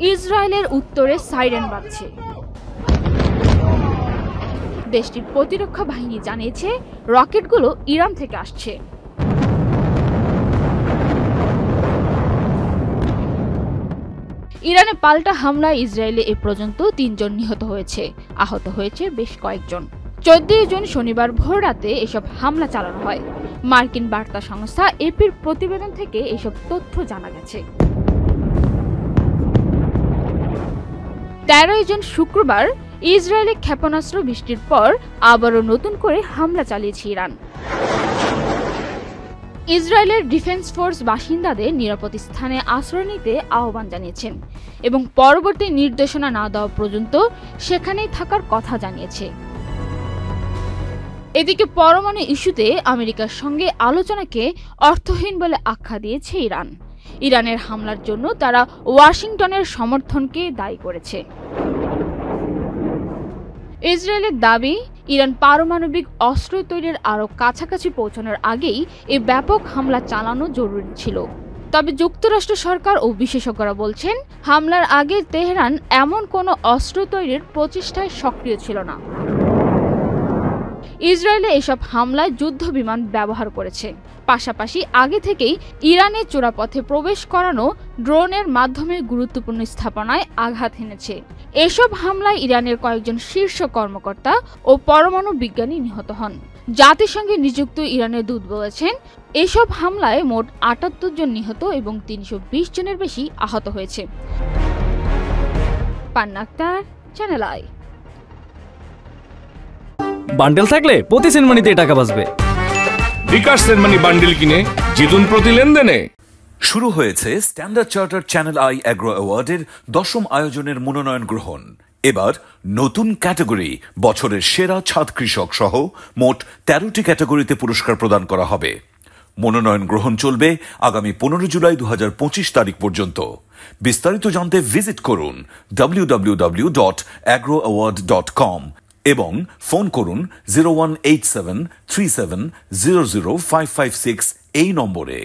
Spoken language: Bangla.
ইসরায়েলের উত্তরে সাইরেন বাজছে। দেশটির প্রতিরক্ষা বাহিনী জানিয়েছে রকেটগুলো ইরান থেকে আসছে। ইরানে পাল্টা হামলায় ইসরায়েলে এ পর্যন্ত ৩ জন নিহত হয়েছে, আহত হয়েছে বেশ কয়েকজন। ১৪ জুন শনিবার ভোর রাতে এসব হামলা চালানো হয়। মার্কিন বার্তা সংস্থা এপির প্রতিবেদন থেকে এসব তথ্য জানা গেছে। ১৩ জুন শুক্রবার ইসরায়েলে ক্ষেপণাস্ত্র বৃষ্টির পর আবারও নতুন করে হামলা চালিয়েছে ইরান। ইসরায়েলের ডিফেন্স ফোর্স বাসিন্দাদের নিরাপদ স্থানে আশ্রয় নিতে আহ্বান জানিয়েছেন এবং পরবর্তী নির্দেশনা না দেওয়া পর্যন্ত সেখানেই থাকার কথা জানিয়েছে। এদিকে পরমাণু ইস্যুতে আমেরিকার সঙ্গে আলোচনাকে অর্থহীন বলে আখ্যা দিয়েছে ইরান। ইরানের হামলার জন্য তারা ওয়াশিংটনের সমর্থনকে দায়ী করেছে। ইসরায়েলের দাবি, ইরান পারমাণবিক অস্ত্র তৈরির আরও কাছাকাছি পৌঁছানোর আগেই এই ব্যাপক হামলা চালানো জরুরি ছিল। তবে যুক্তরাষ্ট্র সরকার ও বিশেষজ্ঞরা বলছেন, হামলার আগে তেহরান এমন কোনো অস্ত্র তৈরির প্রচেষ্টায় সক্রিয় ছিল না। ইসরায়েলে এসব হামলায় যুদ্ধ বিমান ব্যবহার করেছে। পাশাপাশি আগে থেকেই ইরানের চোরাপথে প্রবেশ করানো ড্রোনের মাধ্যমে গুরুত্বপূর্ণ স্থাপনায় আঘাত হেনেছে। এসব হামলায় ইরানের কয়েকজন শীর্ষ কর্মকর্তা ও পরমাণু বিজ্ঞানী নিহত হন। জাতিসংঘে নিযুক্ত ইরানের দূত বলেছেন, এসব হামলায় মোট ৭৮ জন নিহত এবং ৩২০ জনের বেশি আহত হয়েছে। পান্না আক্তার, চ্যানেল আই। বান্ডেল থাকলে প্রতি সেনমানিতে টাকা বাঁচবে। বিকাশ সেনমানি বান্ডেল কিনে জিতুন প্রতি লেনদেনে। শুরু হয়েছে standard chartered channel I agro অ্যাওয়ার্ডের ১০ম আয়োজনের মনোনয়ন গ্রহণ। এবার নতুন ক্যাটাগরি বছরের সেরা ছাদ কৃষক সহ মোট ১৩টি ক্যাটাগরিতে পুরস্কার প্রদান করা হবে। মনোনয়ন গ্রহণ চলবে আগামী ১৫ জুলাই ২০২৫ তারিখ পর্যন্ত। বিস্তারিত জানতে ভিজিট করুন www.agroaward.com এবং ফোন করুন 018737000556 এই নম্বরে।